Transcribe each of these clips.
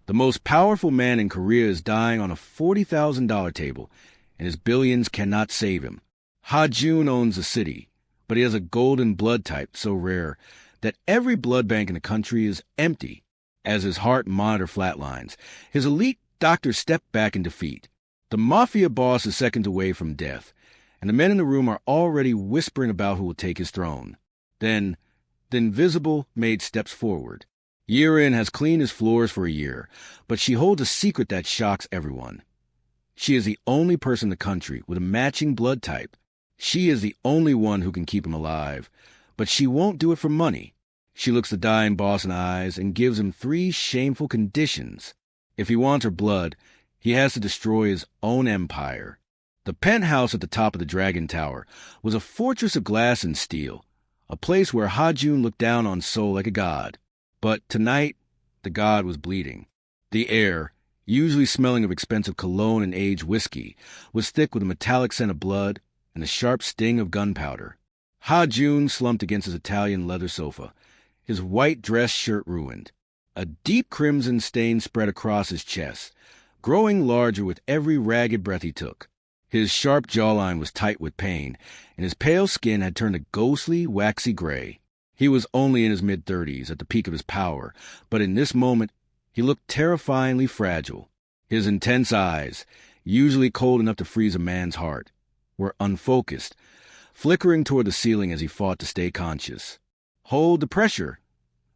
The most powerful man in Korea is dying on a $40,000 table, and his billions cannot save him. Ha-Jun owns the city, but he has a golden blood type so rare that every blood bank in the country is empty. As his heart monitor flatlines, his elite doctors step back in defeat. The Mafia boss is seconds away from death, and the men in the room are already whispering about who will take his throne. Then, the invisible Maid steps forward. Yirin has cleaned his floors for a year, but she holds a secret that shocks everyone. She is the only person in the country with a matching blood type. She is the only one who can keep him alive, but she won't do it for money. She looks the dying boss in the eyes and gives him 3 shameful conditions. If he wants her blood, he has to destroy his own empire. The penthouse at the top of the Dragon Tower was a fortress of glass and steel, a place where Ha-Jun looked down on Seoul like a god. But tonight, the god was bleeding. The air, usually smelling of expensive cologne and aged whiskey, was thick with a metallic scent of blood and the sharp sting of gunpowder. Ha-Jun slumped against his Italian leather sofa, his white dress shirt ruined. A deep crimson stain spread across his chest, growing larger with every ragged breath he took. His sharp jawline was tight with pain, and his pale skin had turned a ghostly, waxy gray. He was only in his mid-30s, at the peak of his power, but in this moment he looked terrifyingly fragile. His intense eyes, usually cold enough to freeze a man's heart, were unfocused, flickering toward the ceiling as he fought to stay conscious. "Hold the pressure!"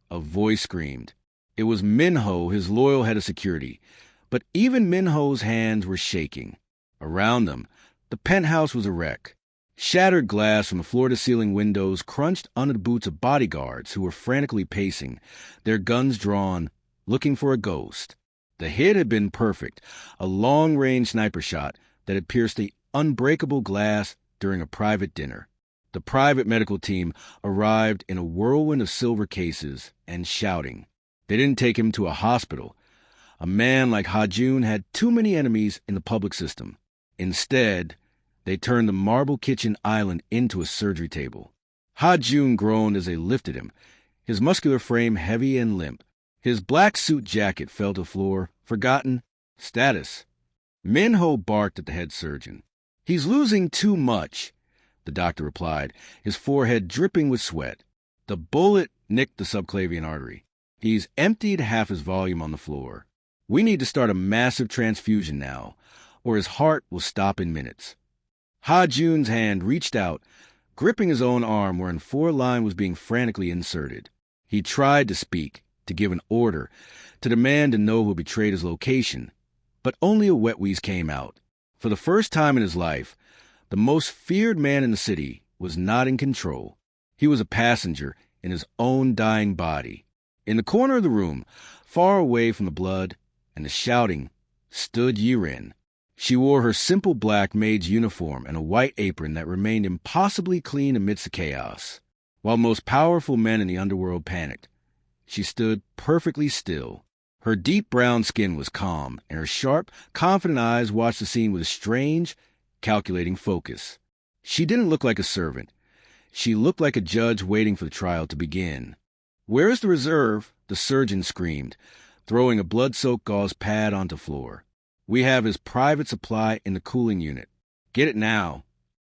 A voice screamed. It was Minho, his loyal head of security, but even Minho's hands were shaking. Around them, the penthouse was a wreck. Shattered glass from the floor-to-ceiling windows crunched under the boots of bodyguards who were frantically pacing, their guns drawn, looking for a ghost. The hit had been perfect, a long-range sniper shot that had pierced the unbreakable glass during a private dinner. The private medical team arrived in a whirlwind of silver cases and shouting. They didn't take him to a hospital. A man like Ha-Jun had too many enemies in the public system. Instead, they turned the marble kitchen island into a surgery table. Ha-Jun groaned as they lifted him, his muscular frame heavy and limp. His black suit jacket fell to the floor, forgotten. Status. Minho barked at the head surgeon. "He's losing too much," the doctor replied, his forehead dripping with sweat. The bullet nicked the subclavian artery. "He's emptied half his volume on the floor. We need to start a massive transfusion now, or his heart will stop in minutes." Ha-Jun's hand reached out, gripping his own arm wherein 4-line was being frantically inserted. He tried to speak, to give an order, to demand to know who betrayed his location, but only a wet wheeze came out. For the first time in his life, the most feared man in the city was not in control. He was a passenger in his own dying body. In the corner of the room, far away from the blood and the shouting, stood Yirin. She wore her simple black maid's uniform and a white apron that remained impossibly clean amidst the chaos. While most powerful men in the underworld panicked, she stood perfectly still. Her deep brown skin was calm, and her sharp, confident eyes watched the scene with a strange, calculating focus. She didn't look like a servant. She looked like a judge waiting for the trial to begin. "Where is the reserve?" the surgeon screamed, throwing a blood-soaked gauze pad onto the floor. "We have his private supply in the cooling unit. Get it now."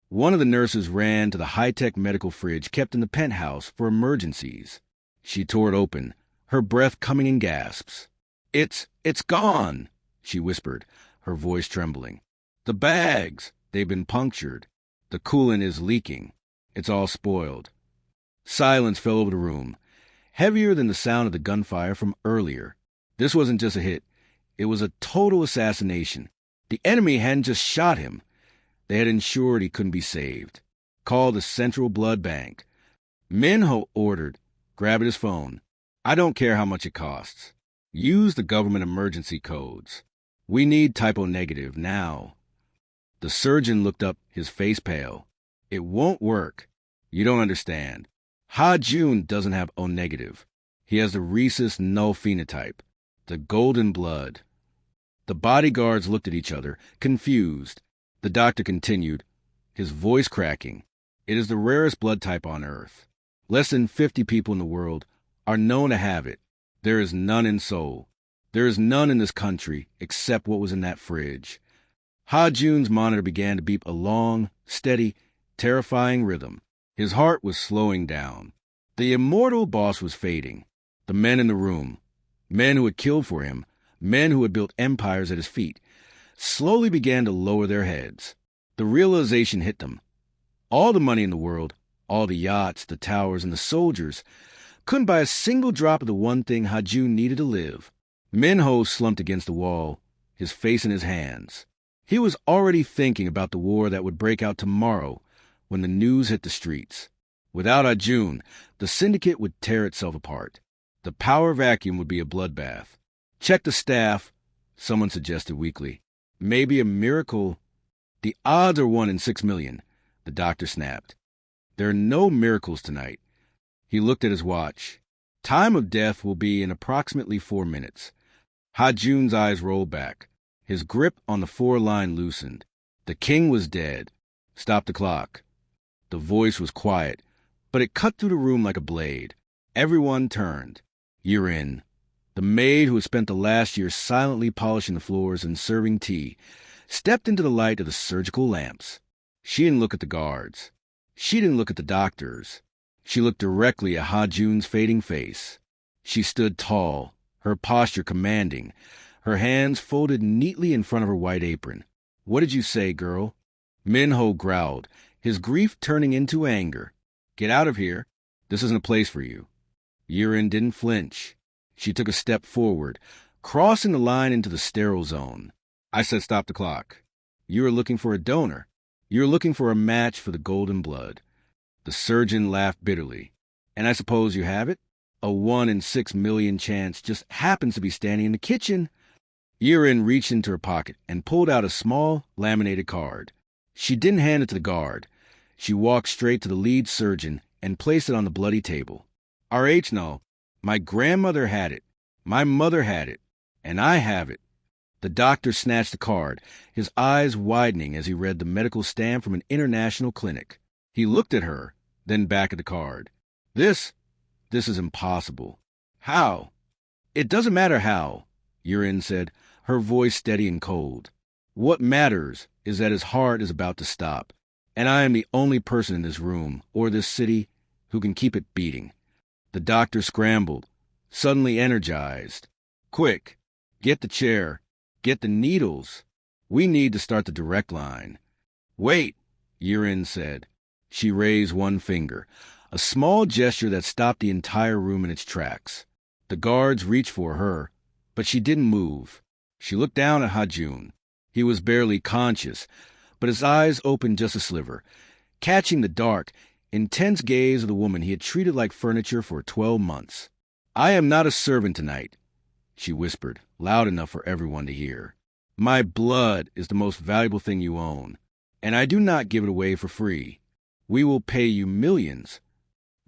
One of the nurses ran to the high-tech medical fridge kept in the penthouse for emergencies. She tore it open, her breath coming in gasps. It's gone," she whispered, her voice trembling. "The bags, they've been punctured. The coolant is leaking. It's all spoiled." Silence fell over the room, heavier than the sound of the gunfire from earlier. This wasn't just a hit. It was a total assassination. The enemy hadn't just shot him. They had ensured he couldn't be saved. "Call the Central Blood Bank." Minho ordered, grabbing his phone. "I don't care how much it costs. Use the government emergency codes. We need type O negative now." The surgeon looked up, his face pale. "It won't work. You don't understand. Ha-Jun doesn't have O negative. He has the rhesus null phenotype, the golden blood." The bodyguards looked at each other, confused. The doctor continued, his voice cracking. "It is the rarest blood type on Earth. Less than 50 people in the world are known to have it. There is none in Seoul. There is none in this country except what was in that fridge. Ha-Jun's monitor began to beep a long, steady, terrifying rhythm. His heart was slowing down. The immortal boss was fading. The men in the room, men who had killed for him, men who had built empires at his feet, slowly began to lower their heads. The realization hit them. All the money in the world, all the yachts, the towers, and the soldiers couldn't buy a single drop of the one thing Ha-Jun needed to live. Minho slumped against the wall, his face in his hands. He was already thinking about the war that would break out tomorrow when the news hit the streets. Without Ha-Jun, the syndicate would tear itself apart. The power vacuum would be a bloodbath. Check the staff, someone suggested weakly. Maybe a miracle. The odds are 1 in 6 million, the doctor snapped. There are no miracles tonight. He looked at his watch. Time of death will be in approximately 4 minutes. Ha-Jun's eyes rolled back. His grip on the 4-line loosened. The king was dead. Stop the clock. The voice was quiet, but it cut through the room like a blade. Everyone turned. You're in. The maid, who had spent the last year silently polishing the floors and serving tea, stepped into the light of the surgical lamps. She didn't look at the guards. She didn't look at the doctors. She looked directly at Ha-Jun's fading face. She stood tall, her posture commanding, her hands folded neatly in front of her white apron. What did you say, girl? Minho growled, his grief turning into anger. Get out of here. This isn't a place for you. Yurin didn't flinch. She took a step forward, crossing the line into the sterile zone. I said stop the clock. You are looking for a donor. You're looking for a match for the golden blood. The surgeon laughed bitterly. And I suppose you have it? A 1 in 6 million chance just happens to be standing in the kitchen. Yurin reached into her pocket and pulled out a small, laminated card. She didn't hand it to the guard. She walked straight to the lead surgeon and placed it on the bloody table. RH, no. My grandmother had it. My mother had it. And I have it. The doctor snatched the card, his eyes widening as he read the medical stamp from an international clinic. He looked at her, then back at the card. This is impossible. How? It doesn't matter how, Yurin said, her voice steady and cold. What matters is that his heart is about to stop, and I am the only person in this room, or this city, who can keep it beating. The doctor scrambled, suddenly energized. Quick, get the chair, get the needles. We need to start the direct line. Wait, Yurin said. She raised one finger, a small gesture that stopped the entire room in its tracks. The guards reached for her, but she didn't move. She looked down at Ha-Jun. He was barely conscious, but his eyes opened just a sliver, catching the dark, intense gaze of the woman he had treated like furniture for 12 months. I am not a servant tonight, she whispered, loud enough for everyone to hear. My blood is the most valuable thing you own, and I do not give it away for free. We will pay you millions.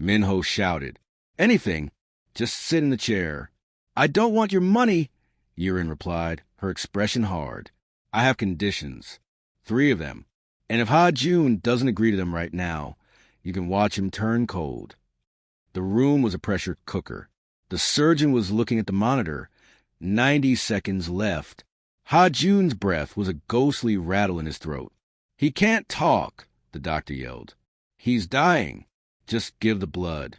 Minho shouted. Anything. Just sit in the chair. I don't want your money, Yurin replied, her expression hard. I have conditions. 3 of them. And if Ha-Jun doesn't agree to them right now, you can watch him turn cold. The room was a pressure cooker. The surgeon was looking at the monitor. 90 seconds left. Ha-Jun's breath was a ghostly rattle in his throat. He can't talk, the doctor yelled. He's dying. Just give the blood.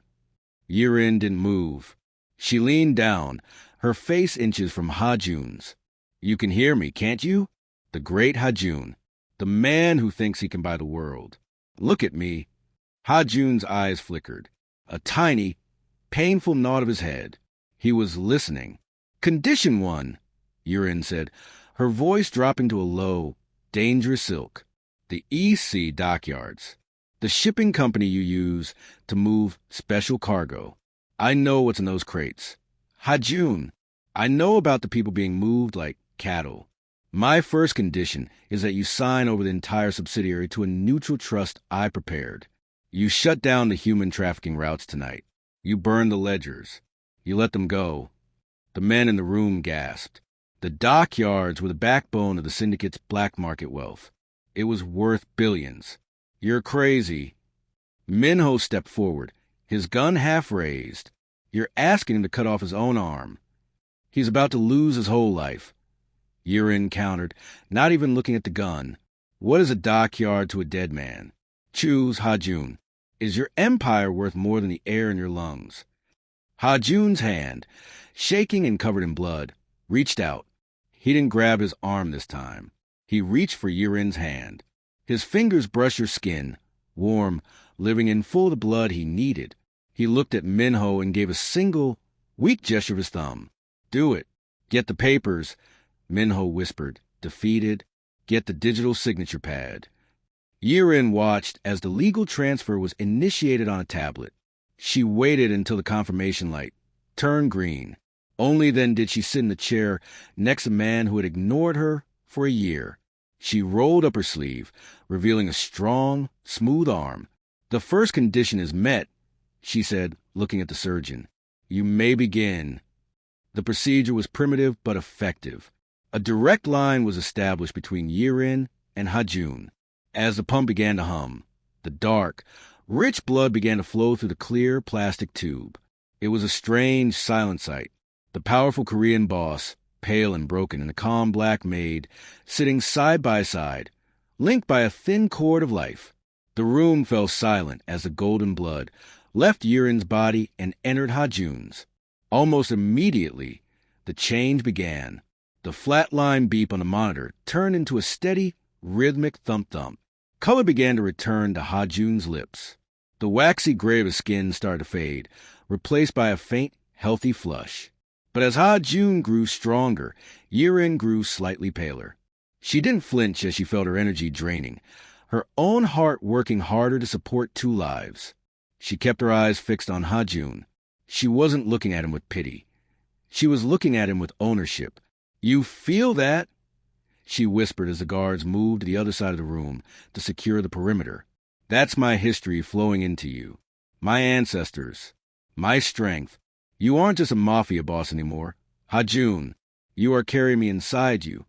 Yurin didn't move. She leaned down, her face inches from Ha-Jun's. You can hear me, can't you? The great Ha-Jun, the man who thinks he can buy the world. Look at me. Ha-Jun's eyes flickered. A tiny, painful nod of his head. He was listening. Condition 1, Yurin said, her voice dropping to a low, dangerous silk. The EC dockyards. The shipping company you use to move special cargo. I know what's in those crates. Ha-Jun, I know about the people being moved like cattle. My first condition is that you sign over the entire subsidiary to a neutral trust I prepared. You shut down the human trafficking routes tonight. You burn the ledgers. You let them go. The men in the room gasped. The dockyards were the backbone of the syndicate's black market wealth. It was worth billions. You're crazy. Minho stepped forward, his gun half raised. You're asking him to cut off his own arm. He's about to lose his whole life. Yirin countered, not even looking at the gun. What is a dockyard to a dead man? Choose, Ha-Jun. Is your empire worth more than the air in your lungs? Ha-Jun's hand, shaking and covered in blood, reached out. He didn't grab his arm this time. He reached for Yirin's hand. His fingers brushed her skin, warm, living in full of the blood he needed. He looked at Minho and gave a single, weak gesture of his thumb. Do it. Get the papers, Minho whispered, defeated. Get the digital signature pad. Yirin watched as the legal transfer was initiated on a tablet. She waited until the confirmation light turned green. Only then did she sit in the chair next to a man who had ignored her for a year. She rolled up her sleeve, revealing a strong, smooth arm. The first condition is met, she said, looking at the surgeon. You may begin. The procedure was primitive but effective. A direct line was established between Yirin and Ha-Jun. As the pump began to hum, the dark, rich blood began to flow through the clear plastic tube. It was a strange, silent sight. The powerful Korean boss, pale and broken, and the calm black maid, sitting side by side, linked by a thin cord of life. The room fell silent as the golden blood left Yirin's body and entered Ha-Jun's. Almost immediately, the change began. The flat line beep on the monitor turned into a steady, rhythmic thump-thump. Color began to return to Ha-Jun's lips. The waxy gray of his skin started to fade, replaced by a faint, healthy flush. But as Ha-Jun grew stronger, Yirin grew slightly paler. She didn't flinch as she felt her energy draining, her own heart working harder to support two lives. She kept her eyes fixed on Ha-Jun. She wasn't looking at him with pity. She was looking at him with ownership. You feel that? She whispered as the guards moved to the other side of the room to secure the perimeter. That's my history flowing into you. My ancestors. My strength. You aren't just a Mafia boss anymore. Ha-Jun, you are carrying me inside you.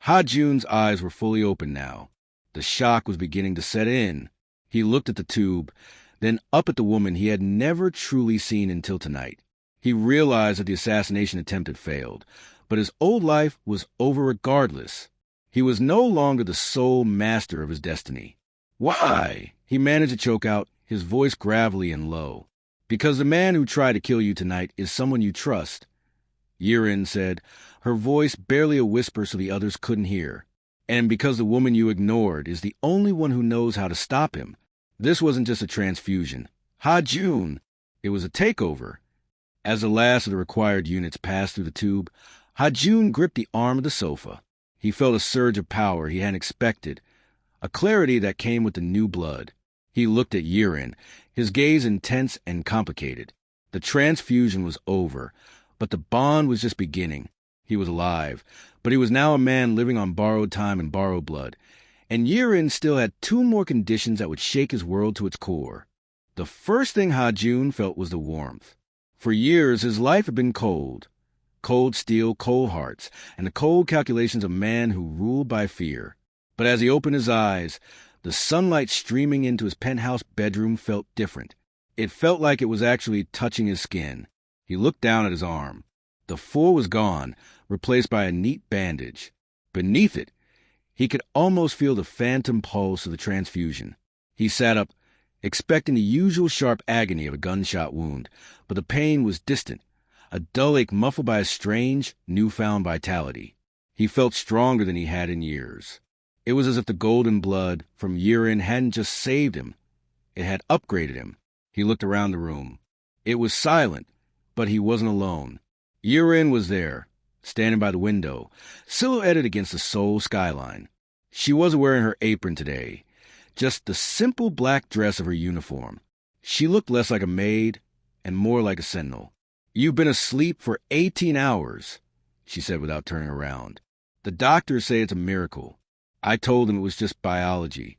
Ha-Jun's eyes were fully open now. The shock was beginning to set in. He looked at the tube, then up at the woman he had never truly seen until tonight. He realized that the assassination attempt had failed, but his old life was over regardless. He was no longer the sole master of his destiny. Why? He managed to choke out, his voice gravelly and low. Because the man who tried to kill you tonight is someone you trust, Yirin said, her voice barely a whisper so the others couldn't hear. And because the woman you ignored is the only one who knows how to stop him. This wasn't just a transfusion. Ha-Jun! It was a takeover. As the last of the required units passed through the tube, Ha-Jun gripped the arm of the sofa. He felt a surge of power he hadn't expected, a clarity that came with the new blood. He looked at Yirin, his gaze intense and complicated. The transfusion was over, but the bond was just beginning. He was alive, but he was now a man living on borrowed time and borrowed blood. And Yirin still had two more conditions that would shake his world to its core. The first thing Ha-Jun felt was the warmth. For years, his life had been cold. Cold steel, cold hearts, and the cold calculations of a man who ruled by fear. But as he opened his eyes, the sunlight streaming into his penthouse bedroom felt different. It felt like it was actually touching his skin. He looked down at his arm. The four was gone, replaced by a neat bandage. Beneath it, he could almost feel the phantom pulse of the transfusion. He sat up, expecting the usual sharp agony of a gunshot wound, but the pain was distant, a dull ache muffled by a strange, newfound vitality. He felt stronger than he had in years. It was as if the golden blood from Yirin hadn't just saved him, it had upgraded him. He looked around the room. It was silent, but he wasn't alone. Yirin was there, standing by the window, silhouetted against the Seoul skyline. She wasn't wearing her apron today, just the simple black dress of her uniform. She looked less like a maid and more like a sentinel. You've been asleep for 18 hours, she said without turning around. The doctors say it's a miracle. I told him it was just biology.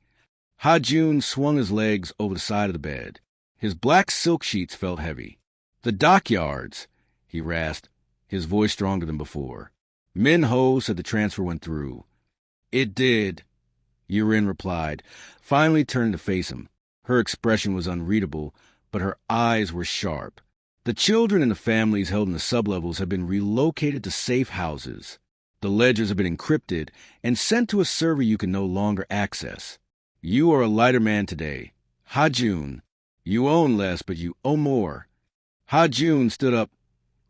Ha-Jun swung his legs over the side of the bed. His black silk sheets felt heavy. The dockyards, he rasped, his voice stronger than before. Minho said the transfer went through. It did, Yirin replied, finally turning to face him. Her expression was unreadable, but her eyes were sharp. The children and the families held in the sublevels have been relocated to safe houses. The ledgers have been encrypted and sent to a server you can no longer access. You are a lighter man today. Ha-Jun. You own less, but you owe more. Ha-Jun stood up,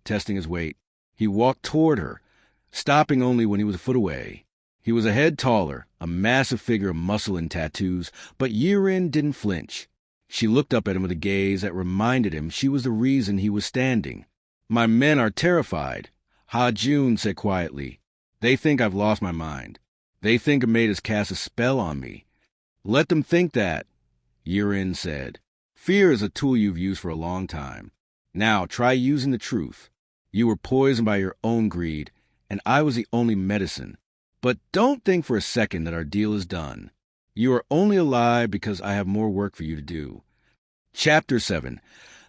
testing his weight. He walked toward her, stopping only when he was a foot away. He was a head taller, a massive figure of muscle and tattoos, but Yirin didn't flinch. She looked up at him with a gaze that reminded him she was the reason he was standing. My men are terrified, Ha-Jun said quietly. They think I've lost my mind. They think a maid has cast a spell on me. Let them think that, Yirin said. Fear is a tool you've used for a long time. Now try using the truth. You were poisoned by your own greed, and I was the only medicine. But don't think for a second that our deal is done. You are only alive because I have more work for you to do. Chapter 7.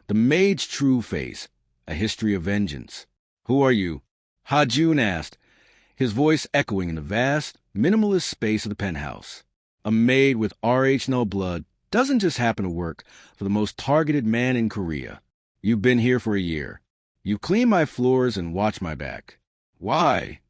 The Maid's True Face, A History of Vengeance. Who are you? Ha-Jun asked, his voice echoing in the vast, minimalist space of the penthouse. A maid with RH-null blood doesn't just happen to work for the most targeted man in Korea. You've been here for a year. You've cleaned my floors and watched my back. Why?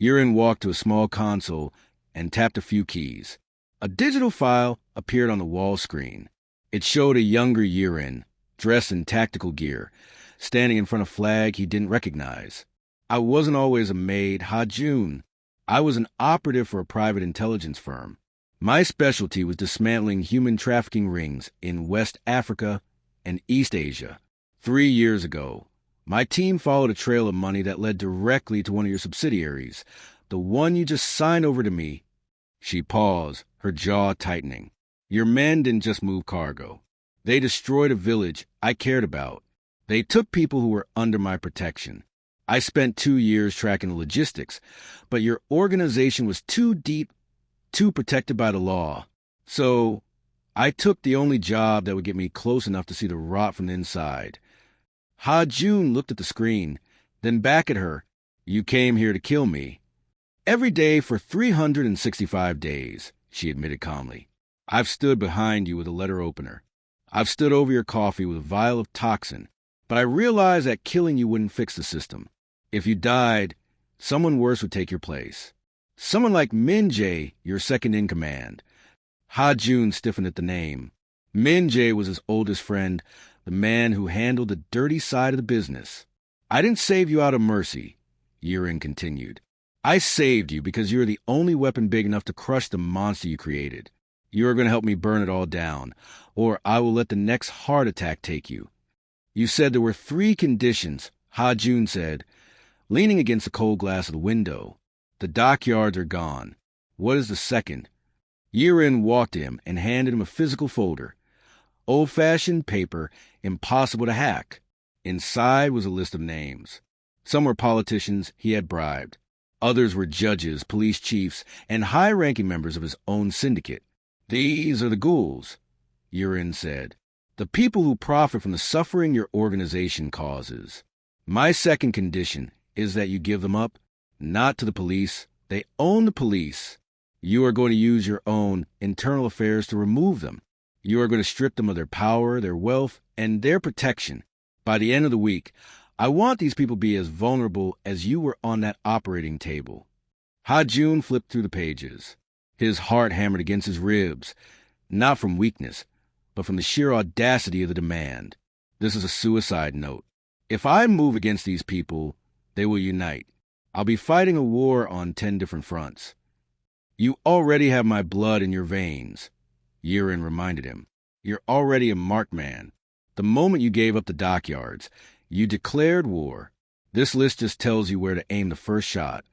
Yirin walked to a small console and tapped a few keys. A digital file appeared on the wall screen. It showed a younger Yirin, dressed in tactical gear, standing in front of a flag he didn't recognize. I wasn't always a maid, Ha-Jun. I was an operative for a private intelligence firm. My specialty was dismantling human trafficking rings in West Africa and East Asia. 3 years ago, my team followed a trail of money that led directly to one of your subsidiaries, the one you just signed over to me. She paused, her jaw tightening. Your men didn't just move cargo. They destroyed a village I cared about. They took people who were under my protection. I spent 2 years tracking the logistics, but your organization was too deep, too protected by the law. So I took the only job that would get me close enough to see the rot from the inside. Ha-Jun looked at the screen, then back at her. You came here to kill me. Every day for 365 days, she admitted calmly. I've stood behind you with a letter opener. I've stood over your coffee with a vial of toxin, but I realized that killing you wouldn't fix the system. If you died, someone worse would take your place. Someone like Min-jae, your second in command. Ha-Jun stiffened at the name. Min-jae was his oldest friend, the man who handled the dirty side of the business. I didn't save you out of mercy, Yirin continued. I saved you because you're the only weapon big enough to crush the monster you created. You are going to help me burn it all down, or I will let the next heart attack take you. You said there were 3 conditions, Ha-Jun said, leaning against the cold glass of the window. The dockyards are gone. What is the second? Yirin walked to him and handed him a physical folder. Old-fashioned paper, impossible to hack. Inside was a list of names. Some were politicians he had bribed. Others were judges, police chiefs, and high-ranking members of his own syndicate. These are the ghouls, Yirin said. The people who profit from the suffering your organization causes. My second condition is that you give them up, not to the police. They own the police. You are going to use your own internal affairs to remove them. You are going to strip them of their power, their wealth, and their protection. By the end of the week, I want these people to be as vulnerable as you were on that operating table. Ha-Jun flipped through the pages. His heart hammered against his ribs, not from weakness, but from the sheer audacity of the demand. This is a suicide note. If I move against these people, they will unite. I'll be fighting a war on 10 different fronts. You already have my blood in your veins, Yirin reminded him. You're already a marked man. The moment you gave up the dockyards, you declared war. This list just tells you where to aim the first shot.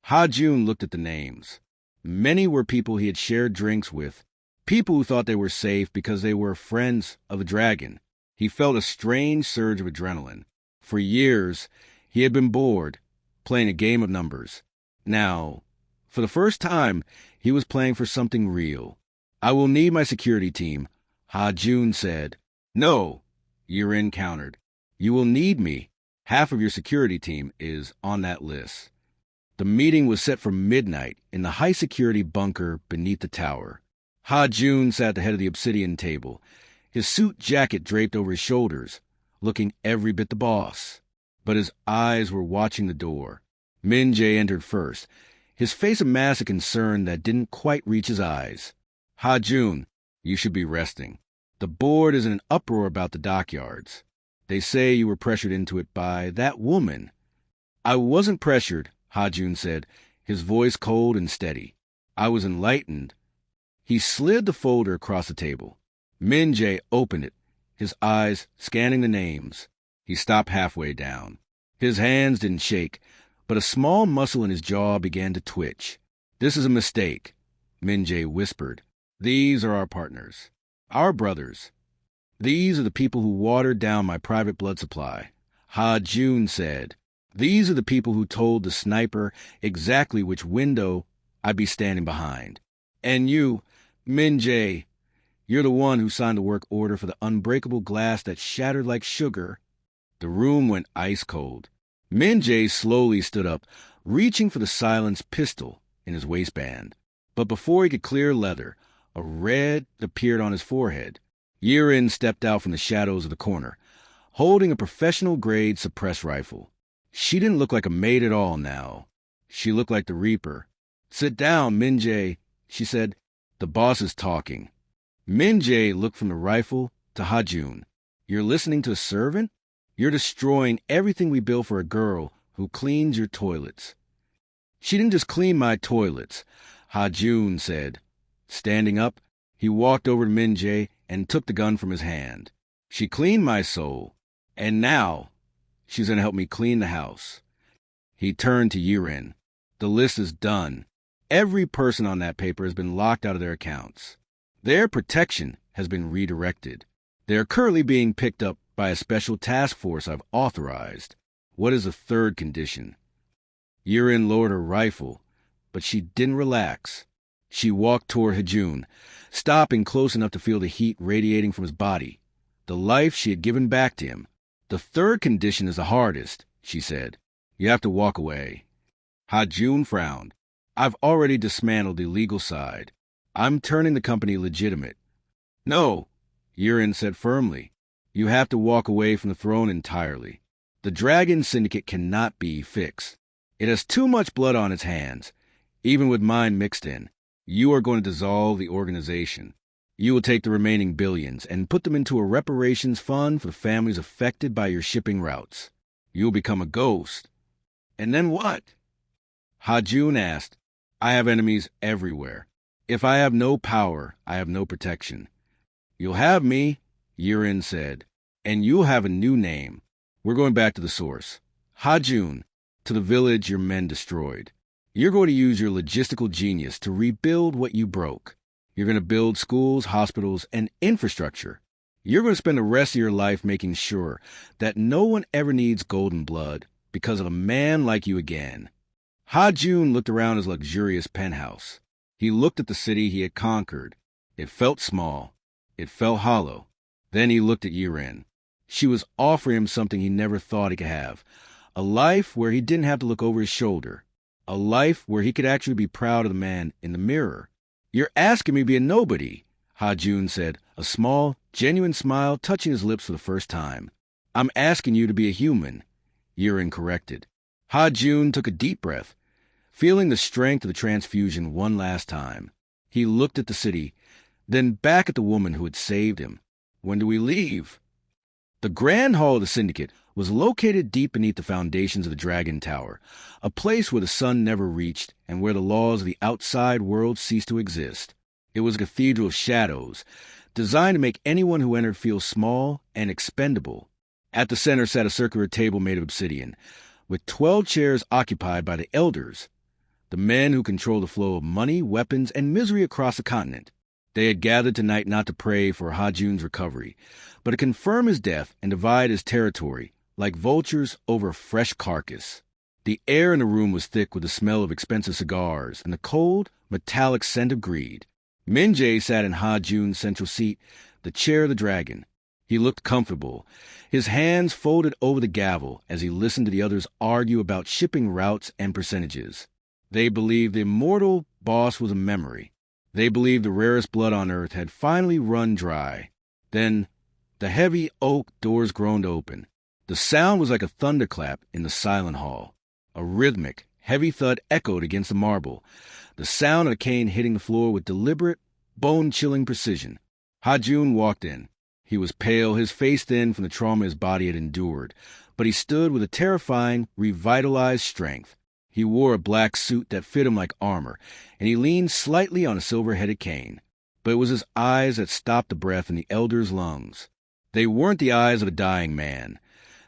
Ha-Jun looked at the names. Many were people he had shared drinks with, people who thought they were safe because they were friends of a dragon. He felt a strange surge of adrenaline. For years, he had been bored, playing a game of numbers. Now, for the first time, he was playing for something real. I will need my security team, Ha-Jun said. No, Yirin countered. You will need me. Half of your security team is on that list. The meeting was set for midnight in the high-security bunker beneath the tower. Ha-Jun sat at the head of the obsidian table, his suit jacket draped over his shoulders, looking every bit the boss. But his eyes were watching the door. Min Jae entered first, his face a mask of concern that didn't quite reach his eyes. Ha-jun, you should be resting. The board is in an uproar about the dockyards. They say you were pressured into it by that woman. I wasn't pressured, Ha-jun said, his voice cold and steady. I was enlightened. He slid the folder across the table. Min Jae opened it, his eyes scanning the names. He stopped halfway down. His hands didn't shake, but a small muscle in his jaw began to twitch. This is a mistake, Min Jae whispered. These are our partners, our brothers. These are the people who watered down my private blood supply. Ha-jun said. These are the people who told the sniper exactly which window I'd be standing behind. And you, Min Jae, you're the one who signed the work order for the unbreakable glass that shattered like sugar. The room went ice cold. Min Jae slowly stood up, reaching for the silenced pistol in his waistband. But before he could clear leather, a red appeared on his forehead. Yirin stepped out from the shadows of the corner, holding a professional-grade suppressed rifle. She didn't look like a maid at all now. She looked like the Reaper. Sit down, Min Jae, she said. The boss is talking. Min Jae looked from the rifle to Ha-jun. You're listening to a servant? You're destroying everything we built for a girl who cleans your toilets. She didn't just clean my toilets, Ha-jun said. Standing up, he walked over to Min Jae and took the gun from his hand. She cleaned my soul, and now she's going to help me clean the house. He turned to Yirin. The list is done. Every person on that paper has been locked out of their accounts. Their protection has been redirected. They are currently being picked up by a special task force I've authorized. What is the third condition? Yirin lowered her rifle, but she didn't relax. She walked toward Ha-jun, stopping close enough to feel the heat radiating from his body, the life she had given back to him. The third condition is the hardest, she said. You have to walk away. Ha-jun frowned. I've already dismantled the legal side. I'm turning the company legitimate. No, Yirin said firmly. You have to walk away from the throne entirely. The Dragon Syndicate cannot be fixed. It has too much blood on its hands, even with mine mixed in. You are going to dissolve the organization. You will take the remaining billions and put them into a reparations fund for the families affected by your shipping routes. You will become a ghost. And then what? Ha-jun asked. I have enemies everywhere. If I have no power, I have no protection. You'll have me, Yirin said, and you'll have a new name. We're going back to the source. Ha-jun, to the village your men destroyed. You're going to use your logistical genius to rebuild what you broke. You're going to build schools, hospitals, and infrastructure. You're going to spend the rest of your life making sure that no one ever needs golden blood because of a man like you again. Ha-jun looked around his luxurious penthouse. He looked at the city he had conquered. It felt small. It felt hollow. Then he looked at Yirin. She was offering him something he never thought he could have. A life where he didn't have to look over his shoulder. A life where he could actually be proud of the man in the mirror. You're asking me to be a nobody, Ha-jun said, a small, genuine smile touching his lips for the first time. I'm asking you to be a human, Yirin corrected. Ha-jun took a deep breath, feeling the strength of the transfusion one last time. He looked at the city, then back at the woman who had saved him. When do we leave? The Grand Hall of the Syndicate was located deep beneath the foundations of the Dragon Tower, a place where the sun never reached and where the laws of the outside world ceased to exist. It was a cathedral of shadows, designed to make anyone who entered feel small and expendable. At the center sat a circular table made of obsidian, with 12 chairs occupied by the elders, the men who control the flow of money, weapons, and misery across the continent. They had gathered tonight not to pray for Ha-jun's recovery, but to confirm his death and divide his territory, like vultures over a fresh carcass. The air in the room was thick with the smell of expensive cigars and the cold, metallic scent of greed. Min Jae sat in Ha-jun's central seat, the chair of the dragon. He looked comfortable, his hands folded over the gavel as he listened to the others argue about shipping routes and percentages. They believed the immortal boss was a memory. They believed the rarest blood on earth had finally run dry. Then, The heavy oak doors groaned open. The sound was like a thunderclap in the silent hall. A rhythmic, heavy thud echoed against the marble, the sound of a cane hitting the floor with deliberate, bone-chilling precision. Ha-Jun walked in. He was pale, his face thin from the trauma his body had endured, but he stood with a terrifying, revitalized strength. He wore a black suit that fit him like armor, and he leaned slightly on a silver-headed cane. But it was his eyes that stopped the breath in the elder's lungs. They weren't the eyes of a dying man.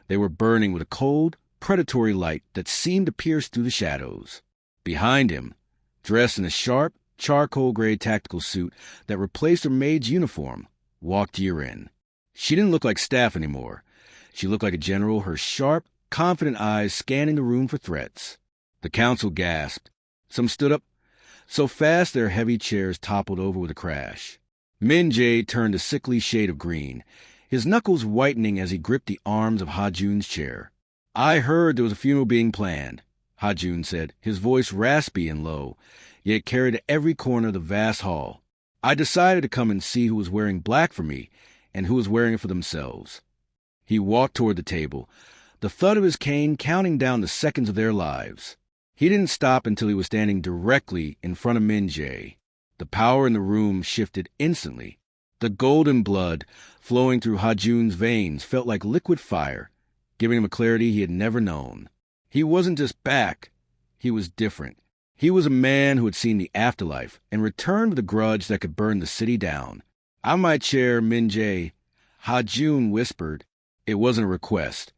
They were burning with a cold, predatory light that seemed to pierce through the shadows. Behind him, dressed in a sharp, charcoal-gray tactical suit that replaced her maid's uniform, walked Yirin. She didn't look like staff anymore. She looked like a general, her sharp, confident eyes scanning the room for threats. The council gasped. Some stood up so fast their heavy chairs toppled over with a crash. Min-jae turned a sickly shade of green, his knuckles whitening as he gripped the arms of Ha-Jun's chair. "I heard there was a funeral being planned," Ha-Jun said, his voice raspy and low, yet it carried to every corner of the vast hall. "I decided to come and see who was wearing black for me and who was wearing it for themselves." He walked toward the table, the thud of his cane counting down the seconds of their lives. He didn't stop until he was standing directly in front of Min-jae. The power in the room shifted instantly. The golden blood flowing through Ha-Jun's veins felt like liquid fire, giving him a clarity he had never known. He wasn't just back. He was different. He was a man who had seen the afterlife and returned with a grudge that could burn the city down. "On my chair, Min-jae," Ha-Jun whispered. It wasn't a request.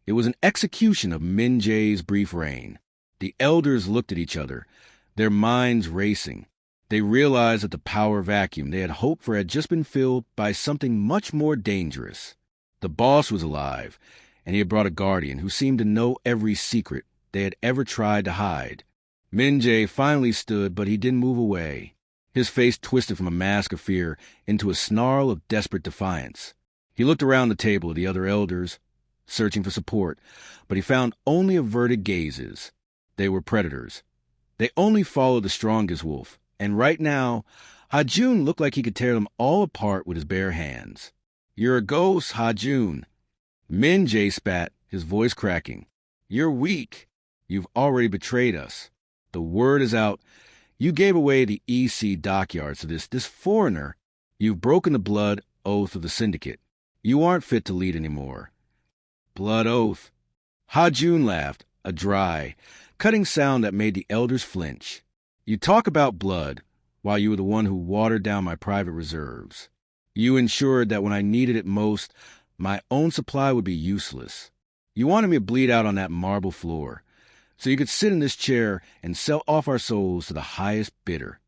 It was an execution of Min-jae's brief reign. The elders looked at each other, their minds racing. They realized that the power vacuum they had hoped for had just been filled by something much more dangerous. The boss was alive, and he had brought a guardian who seemed to know every secret they had ever tried to hide. Min-jae finally stood, but he didn't move away. His face twisted from a mask of fear into a snarl of desperate defiance. He looked around the table at the other elders, searching for support, but he found only averted gazes. They were predators. They only followed the strongest wolf, and right now, Ha-Jun looked like he could tear them all apart with his bare hands. "You're a ghost, Ha-Jun." Min-jae spat, his voice cracking. "You're weak. You've already betrayed us. The word is out. You gave away the EC dockyards to this foreigner. You've broken the blood oath of the syndicate. You aren't fit to lead anymore." "Blood oath." Ha-Jun laughed, a dry, cutting sound that made the elders flinch. "You talk about blood, while you were the one who watered down my private reserves. You ensured that when I needed it most, my own supply would be useless. You wanted me to bleed out on that marble floor, so you could sit in this chair and sell off our souls to the highest bidder."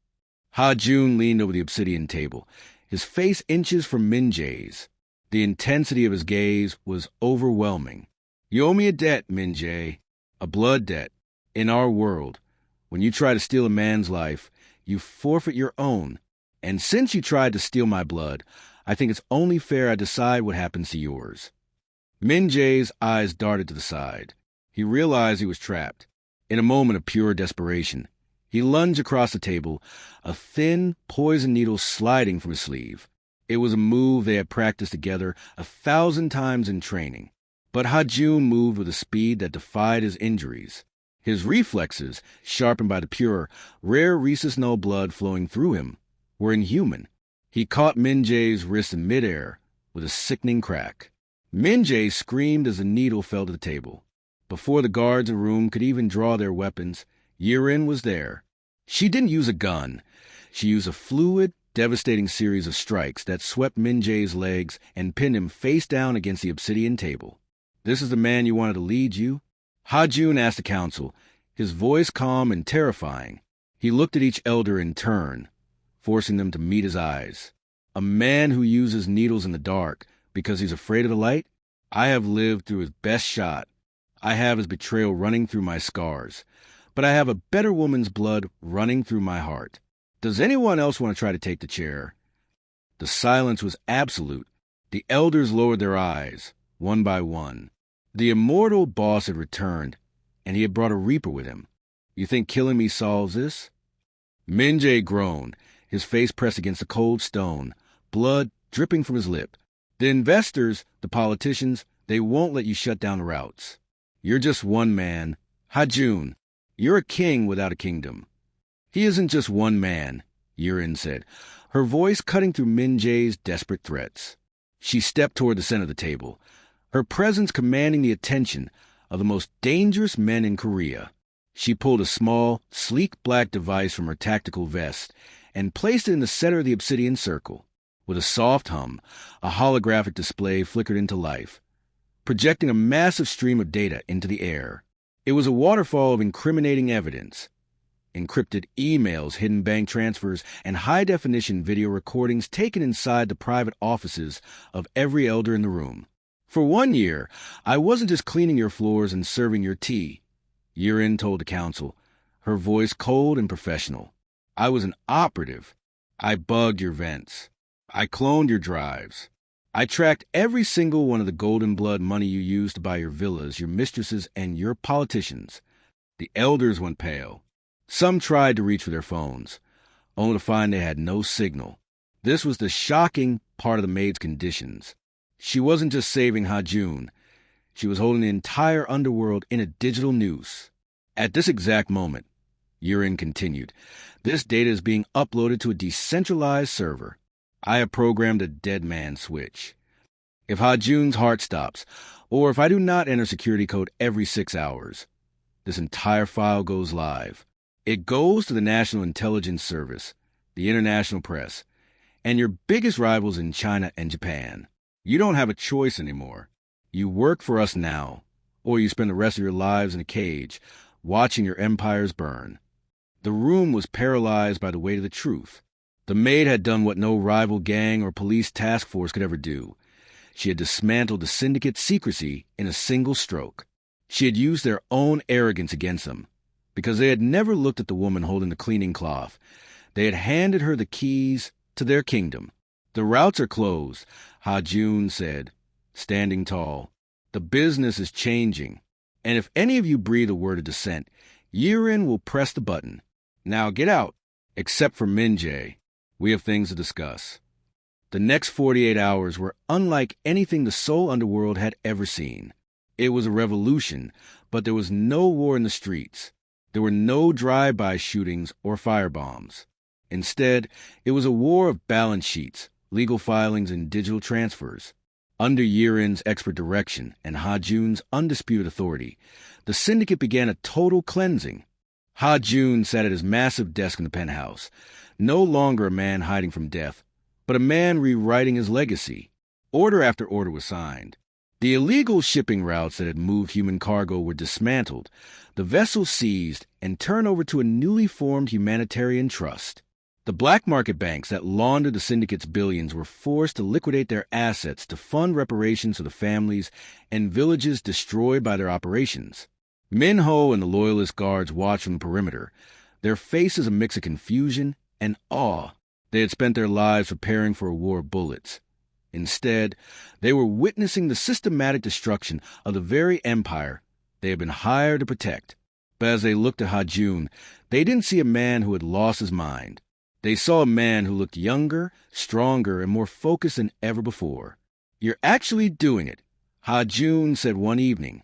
Ha-Jun leaned over the obsidian table, his face inches from Min-jae's. The intensity of his gaze was overwhelming. "You owe me a debt, Min-jae, a blood debt. In our world, when you try to steal a man's life, you forfeit your own. And since you tried to steal my blood, I think it's only fair I decide what happens to yours." Min-jae's eyes darted to the side. He realized he was trapped. In a moment of pure desperation, he lunged across the table, a thin, poison needle sliding from his sleeve. It was a move they had practiced together 1,000 times in training. But Ha-Jun moved with a speed that defied his injuries. His reflexes, sharpened by the pure, rare rhesus null blood flowing through him, were inhuman. He caught Min-jae's wrist in midair with a sickening crack. Min-jae screamed as the needle fell to the table. Before the guards in the room could even draw their weapons, Yirin was there. She didn't use a gun. She used a fluid, devastating series of strikes that swept Min-jae's legs and pinned him face down against the obsidian table. "This is the man you wanted to lead you?" Ha-Jun asked the council, his voice calm and terrifying. He looked at each elder in turn, forcing them to meet his eyes. "A man who uses needles in the dark because he's afraid of the light? I have lived through his best shot. I have his betrayal running through my scars, but I have a better woman's blood running through my heart. Does anyone else want to try to take the chair?" The silence was absolute. The elders lowered their eyes, one by one. The immortal boss had returned, and he had brought a reaper with him. "You think killing me solves this?" Min-jae groaned, his face pressed against the cold stone, blood dripping from his lip. The investors, the politicians, they won't let you shut down the routes. You're just one man. Ha-Jun, you're a king without a kingdom. He isn't just one man, Yurin said, her voice cutting through Min Jae's desperate threats. She stepped toward the center of the table, her presence commanding the attention of the most dangerous men in Korea. She pulled a small, sleek black device from her tactical vest and placed it in the center of the obsidian circle. With a soft hum, a holographic display flickered into life, projecting a massive stream of data into the air. It was a waterfall of incriminating evidence. Encrypted emails, hidden bank transfers, and high-definition video recordings taken inside the private offices of every elder in the room. For 1 year, I wasn't just cleaning your floors and serving your tea, Yurin told the council, her voice cold and professional. I was an operative. I bugged your vents. I cloned your drives. I tracked every single one of the golden blood money you used to buy your villas, your mistresses, and your politicians. The elders went pale. Some tried to reach for their phones, only to find they had no signal. This was the shocking part of the maid's conditions. She wasn't just saving Ha-Jun. She was holding the entire underworld in a digital noose. At this exact moment, Yurin continued, this data is being uploaded to a decentralized server. I have programmed a dead man switch. If Ha-Jun's heart stops, or if I do not enter security code every 6 hours, this entire file goes live. It goes to the National Intelligence Service, the international press, and your biggest rivals in China and Japan. You don't have a choice anymore. You work for us now, or you spend the rest of your lives in a cage, watching your empires burn. The room was paralyzed by the weight of the truth. The Maid had done what no rival gang or police task force could ever do. She had dismantled the syndicate's secrecy in a single stroke. She had used their own arrogance against them, because they had never looked at the woman holding the cleaning cloth. They had handed her the keys to their kingdom. The routes are closed, Ha-Jun said, standing tall. The business is changing, and if any of you breathe a word of dissent, Yurin will press the button. Now get out, except for Min Jae. We have things to discuss. The next 48 hours were unlike anything the Seoul underworld had ever seen. It was a revolution, but there was no war in the streets. There were no drive-by shootings or firebombs. Instead, it was a war of balance sheets, legal filings, and digital transfers. Under Yurin's expert direction and Ha-Jun's undisputed authority, the syndicate began a total cleansing. Ha-Jun sat at his massive desk in the penthouse, no longer a man hiding from death, but a man rewriting his legacy. Order after order was signed. The illegal shipping routes that had moved human cargo were dismantled, the vessels seized, and turned over to a newly formed humanitarian trust. The black market banks that laundered the syndicate's billions were forced to liquidate their assets to fund reparations for the families and villages destroyed by their operations. Min-Ho and the loyalist guards watched from the perimeter, their faces a mix of confusion and awe. They had spent their lives preparing for a war of bullets. Instead, they were witnessing the systematic destruction of the very empire they had been hired to protect. But as they looked at Ha-Jun, they didn't see a man who had lost his mind. They saw a man who looked younger, stronger, and more focused than ever before. You're actually doing it, Ha-Jun said one evening,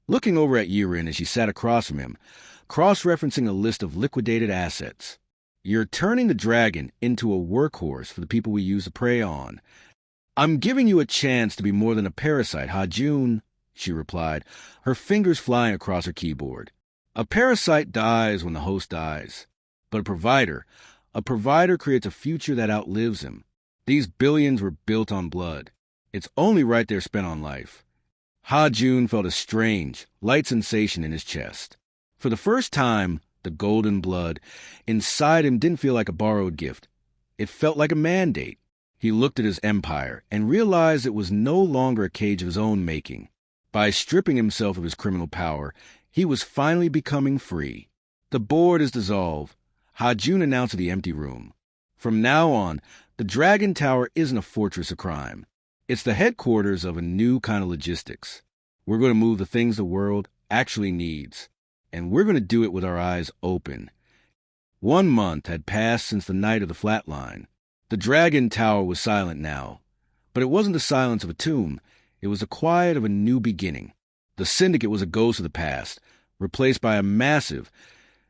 looking over at Yurin as she sat across from him, cross-referencing a list of liquidated assets. You're turning the dragon into a workhorse for the people we use to prey on. I'm giving you a chance to be more than a parasite, Ha-Jun, she replied, her fingers flying across her keyboard. A parasite dies when the host dies, but a provider creates a future that outlives him. These billions were built on blood. It's only right they're spent on life. Ha-Jun felt a strange, light sensation in his chest. For the first time, the golden blood inside him didn't feel like a borrowed gift. It felt like a mandate. He looked at his empire and realized it was no longer a cage of his own making. By stripping himself of his criminal power, he was finally becoming free. The board is dissolved, Ha-Jun announced to the empty room. From now on, the Dragon Tower isn't a fortress of crime. It's the headquarters of a new kind of logistics. We're going to move the things the world actually needs, and we're going to do it with our eyes open. 1 month had passed since the night of the flatline. The Dragon Tower was silent now, But it wasn't the silence of a tomb. It was the quiet of a new beginning. The Syndicate was a ghost of the past, replaced by a massive,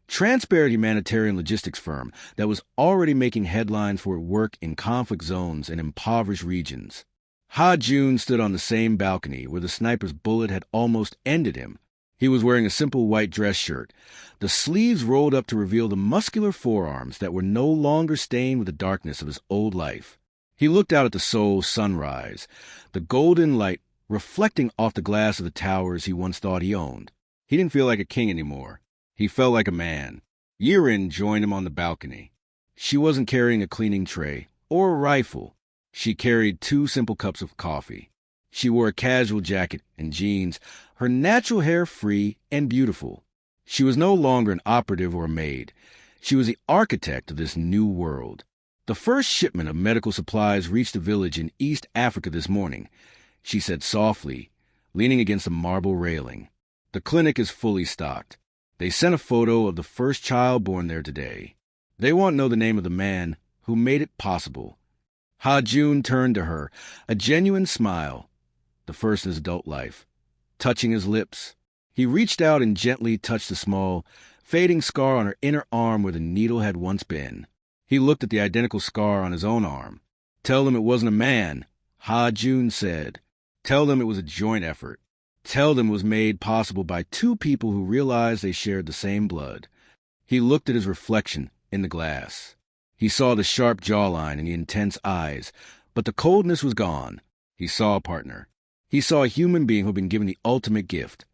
transparent humanitarian logistics firm that was already making headlines for work in conflict zones and impoverished regions. Ha Jun stood on the same balcony where the sniper's bullet had almost ended him. He was wearing a simple white dress shirt, the sleeves rolled up to reveal the muscular forearms that were no longer stained with the darkness of his old life. He looked out at the Seoul sunrise, the golden light reflecting off the glass of the towers he once thought he owned. He didn't feel like a king anymore. He felt like a man. Yirin joined him on the balcony. She wasn't carrying a cleaning tray or a rifle. She carried 2 simple cups of coffee. She wore a casual jacket and jeans, her natural hair free and beautiful. She was no longer an operative or a maid. She was the architect of this new world. The first shipment of medical supplies reached a village in East Africa this morning, she said softly, leaning against a marble railing. The clinic is fully stocked. They sent a photo of the first child born there today. They want to know the name of the man who made it possible. Ha Jun turned to her, a genuine smile, the first in his adult life, touching his lips. He reached out and gently touched the small, fading scar on her inner arm where the needle had once been. He looked at the identical scar on his own arm. Tell them it wasn't a man, Ha Jun said. Tell them it was a joint effort. Tell them it was made possible by 2 people who realized they shared the same blood. He looked at his reflection in the glass. He saw the sharp jawline and the intense eyes, but the coldness was gone. He saw a partner. He saw a human being who had been given the ultimate gift,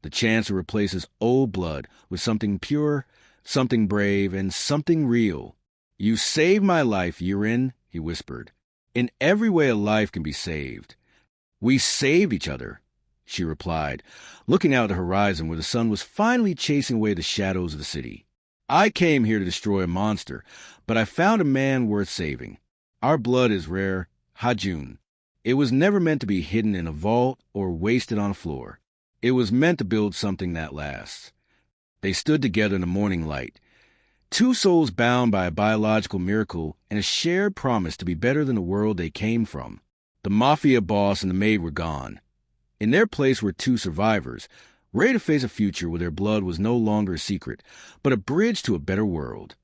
the chance to replace his old blood with something pure, something brave, and something real. You saved my life, Yirin, he whispered. In every way a life can be saved. We saved each other, she replied, looking out at the horizon where the sun was finally chasing away the shadows of the city. I came here to destroy a monster, but I found a man worth saving. Our blood is rare, Ha Jun. It was never meant to be hidden in a vault or wasted on a floor. It was meant to build something that lasts. They stood together in the morning light, 2 souls bound by a biological miracle and a shared promise to be better than the world they came from. The Mafia boss and the Maid were gone. In their place were 2 survivors, ready to face a future where their blood was no longer a secret, but a bridge to a better world.